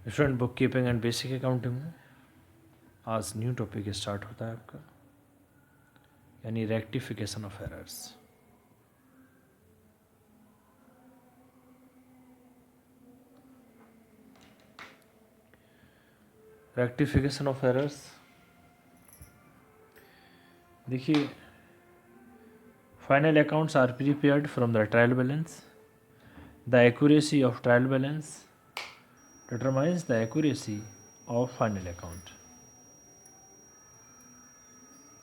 Student bookkeeping and basic accounting में आज new topic start होता है आपका, यानी rectification of errors. Rectification of errors, देखिए, final accounts are prepared from the trial balance. The accuracy of trial balance determines the accuracy of final account.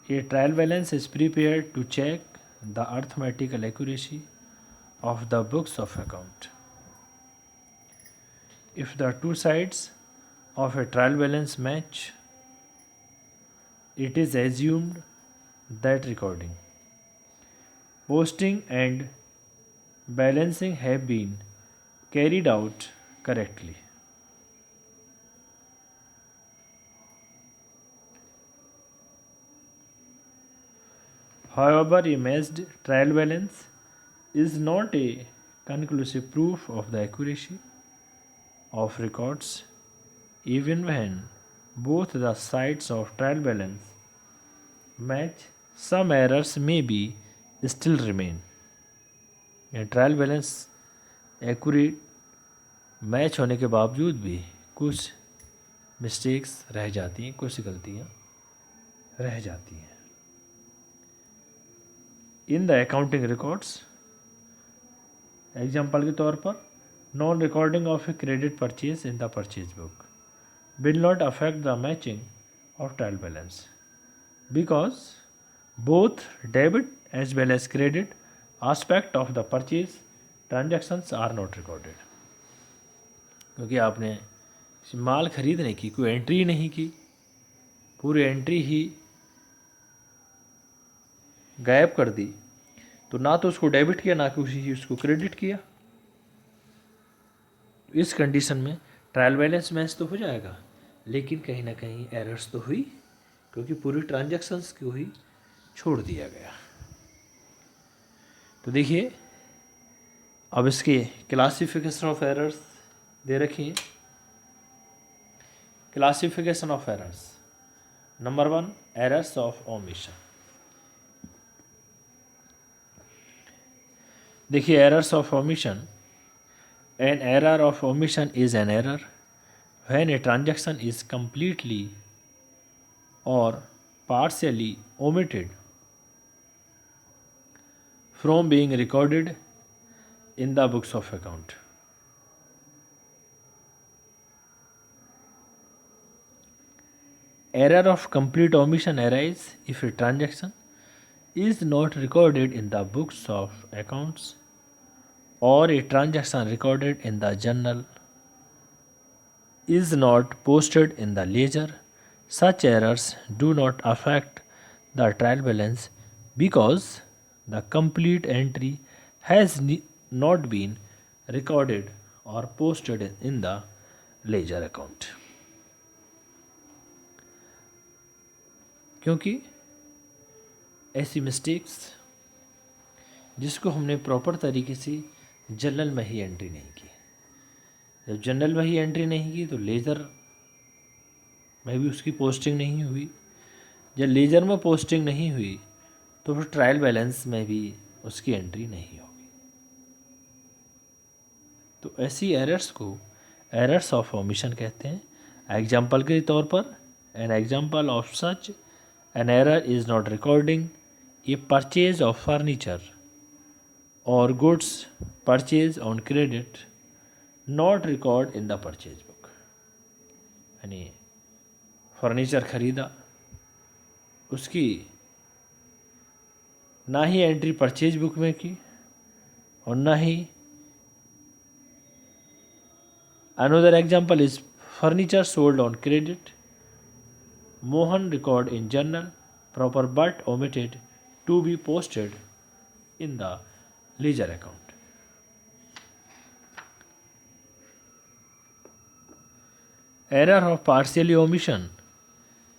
A trial balance is prepared to check the arithmetical accuracy of the books of account. If the two sides of a trial balance match, it is assumed that recording, posting, and balancing have been carried out correctly. However, a matched trial balance is not a conclusive proof of the accuracy of records, even when both the sides of trial balance match. Some errors may be still remain. Trial balance accurate match होने के बावजूद भी कुछ mistakes रह जाती हैं, कुछ गलतियाँ रह जाती हैं। In the accounting records, example के तौर पर, non recording of a credit purchase in the purchase book will not affect the matching of trial balance because both debit as well as credit aspect of the purchase transactions are not recorded. क्योंकि आपने माल खरीदने की कोई entry नहीं की, पूरी entry ही गायब कर दी, तो ना तो उसको डेबिट किया ना कि उसको क्रेडिट किया। इस कंडीशन में ट्रायल बैलेंस मैच तो हो जाएगा, लेकिन कहीं ना कहीं एरर्स तो हुई, क्योंकि पूरी ट्रांजैक्शंस को ही छोड़ दिया गया। तो देखिए, अब इसके क्लासिफिकेशन ऑफ एरर्स दे रखी हैं। Classification of errors, number 1, errors of omission. देखिए, errors of omission, an error of omission is an error when a transaction is completely or partially omitted from being recorded in the books of account. Error of complete omission arises if a transaction is not recorded in the books of accounts or a transaction recorded in the journal is not posted in the ledger. Such errors do not affect the trial balance because the complete entry has not been recorded or posted in the ledger account. क्योंकि ऐसी mistakes जिसको हमने proper तरीके से journal में ही entry नहीं की, जब जर्नल में ही एंट्री नहीं की तो लेज़र में भी उसकी पोस्टिंग नहीं हुई, जब लेज़र में पोस्टिंग नहीं हुई तो फिर ट्रायल बैलेंस में भी उसकी एंट्री नहीं होगी। तो ऐसी एरर्स को एरर्स ऑफ ओमिशन कहते हैं। एग्जाम्पल के तौर पर, an example of such an error is not recording a purchase of furniture और goods purchase on credit not record in the purchase book. यानी फर्नीचर खरीदा, उसकी ना ही एंट्री परचेज बुक में की और ना ही, another example is furniture sold on credit, Mohan record in journal proper but omitted to be posted in the ledger account. Error of partially omission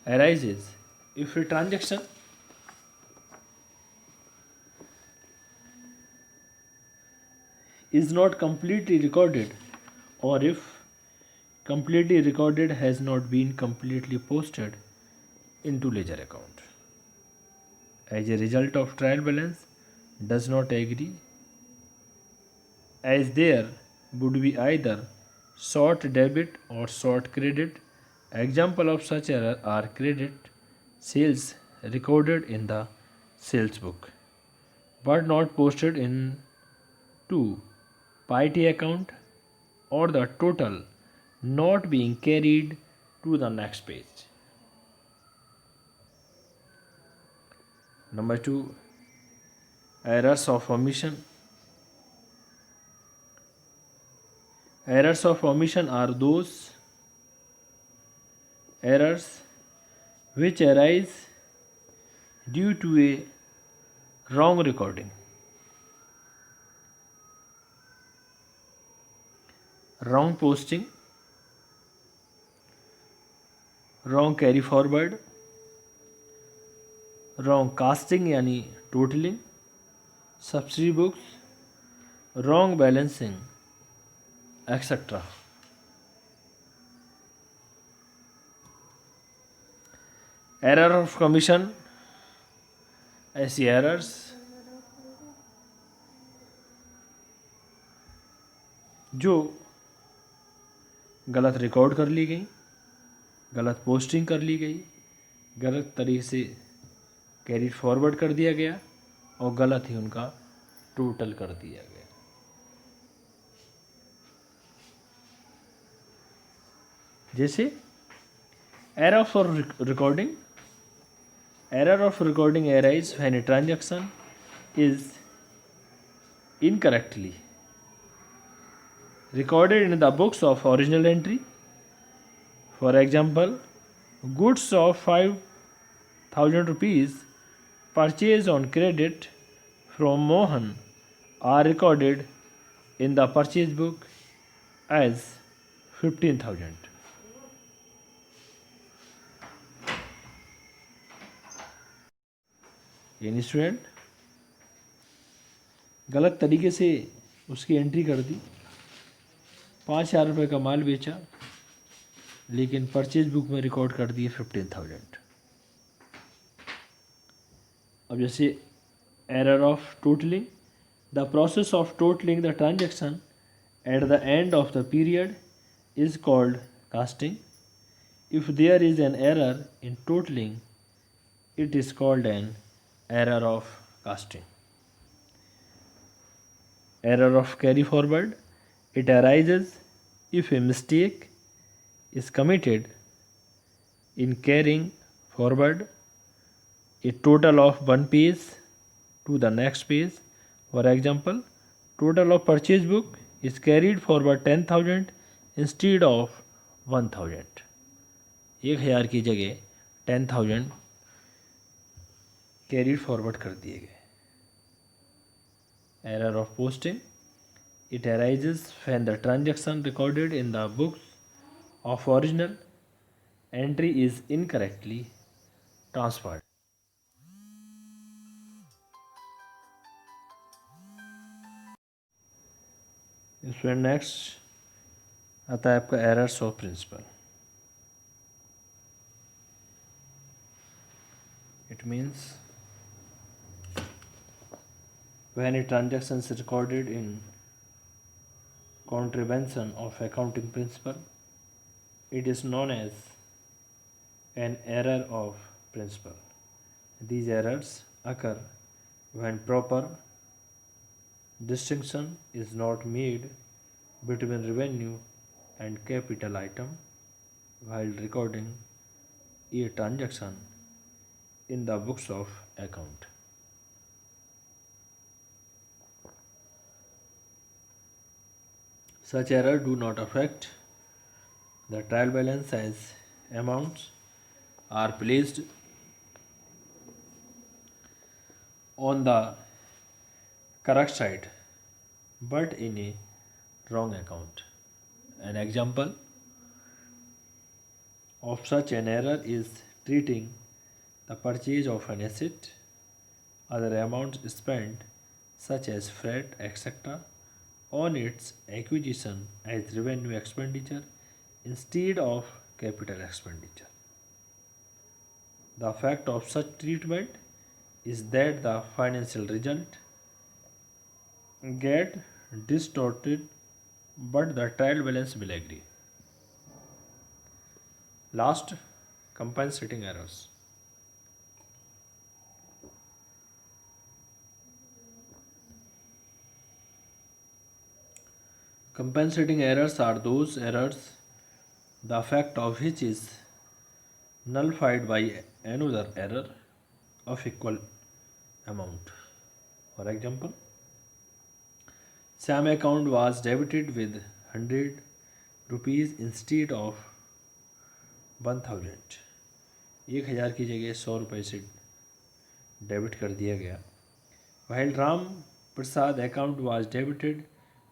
arises if a transaction is not completely recorded or if completely recorded has not been completely posted into ledger account. As a result of trial balance does not agree, as there would be either short debit or short credit. Example of such error are credit sales recorded in the sales book but not posted into PIT account, or the total not being carried to the next page. Number 2, errors of omission. Errors of omission are those errors which arise due to a wrong recording, wrong posting, wrong carry forward, wrong casting यानी totaling, subsidy books, wrong balancing, etc. Error of commission, ऐसी errors जो गलत record कर ली गई, गलत posting कर ली गई, गलत तरीके से कैरी फॉरवर्ड कर दिया गया और गलत ही उनका टोटल कर दिया गया। जैसे error for recording. Error of recording arises when a transaction is incorrectly recorded in the books of original entry. For example, goods of 5,000 rupees purchased on credit from Mohan are recorded in the purchase book as 15,000. यानी student गलत तरीके से उसकी entry कर दी, 5,000 रुपये का माल बेचा लेकिन परचेज बुक में रिकॉर्ड कर दिए 15,000। अब जैसे error of totalling, the process of totalling the transaction at the end of the period is called casting. If there is an error in totalling it is called an error of casting. Error of carry forward, it arises if a mistake is committed in carrying forward a total of one page to the next page. For example, total of purchase book is carried forward 10,000 instead of 1,000. 1,000 की जगह 10,000 carried forward कर दिए गए. Error of posting, it arises when the transaction recorded in the books of original entry is incorrectly transferred. इसमें next आता है आपका errors of principle. It means when a transaction is recorded in contravention of accounting principle, it is known as an error of principle. These errors occur when proper distinction is not made between revenue and capital item while recording a transaction in the books of account. Such error do not affect the trial balance as amounts are placed on the correct side but in a wrong account. An example of such an error is treating the purchase of an asset, other amounts spent such as freight, etc., on its acquisition as revenue expenditure instead of capital expenditure. The effect of such treatment is that the financial result get distorted, but the trial balance will agree. Last, compensating errors. Compensating errors are those errors the effect of which is nullified by another error of equal amount. For example, Sam account was debited with 100 rupees instead of 1000. 1000 की जगह 100 रुपये से debit कर दिया गया. While Ram Prasad account was debited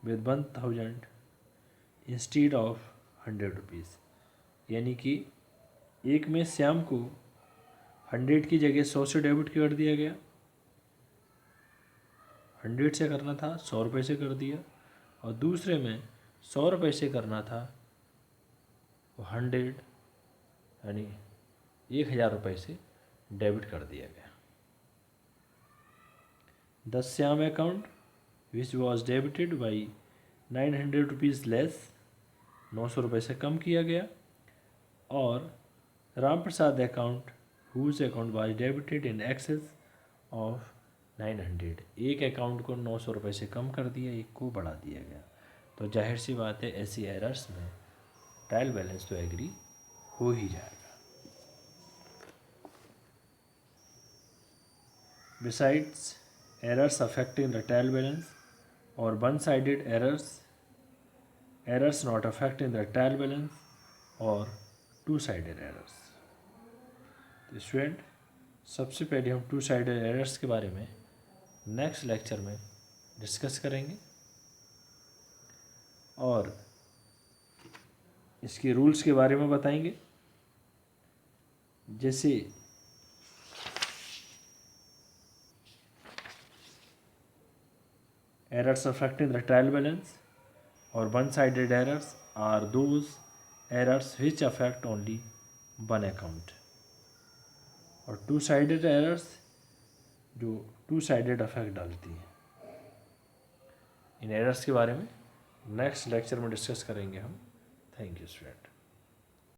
with 1000 instead of 100 rupees. यानी कि एक में श्याम को 100 की जगह 100 से डेबिट कर दिया गया. 100 से करना था, 100 रुपये से कर दिया. और दूसरे में 100 रुपये से करना था, 100 यानी 1000 रुपये से डेबिट कर दिया गया. The Shyam account which was debited by 900 rupees less, 900 रुपये से कम किया गया. और Ram Prasad account whose account was debited in excess of 900, एक अकाउंट को 900 रुपये से कम कर दिया, एक को बढ़ा दिया गया. तो जाहिर सी बात है ऐसी एरर्स में ट्रायल बैलेंस तो एग्री हो ही जाएगा. Besides errors affecting the trial balance or one-sided errors not affecting the trial balance or two-sided errors. तो स्टूडेंट, सबसे पहले हम टू साइडेड एरर्स के बारे में नेक्स्ट लेक्चर में डिस्कस करेंगे और इसके रूल्स के बारे में बताएंगे. जैसे errors affecting the trial balance or one-sided errors are those errors which affect only one account. और two-sided errors जो two-sided effect डालती हैं. इन errors के बारे में नेक्स्ट लेक्चर में डिस्कस करेंगे हम. Thank you student.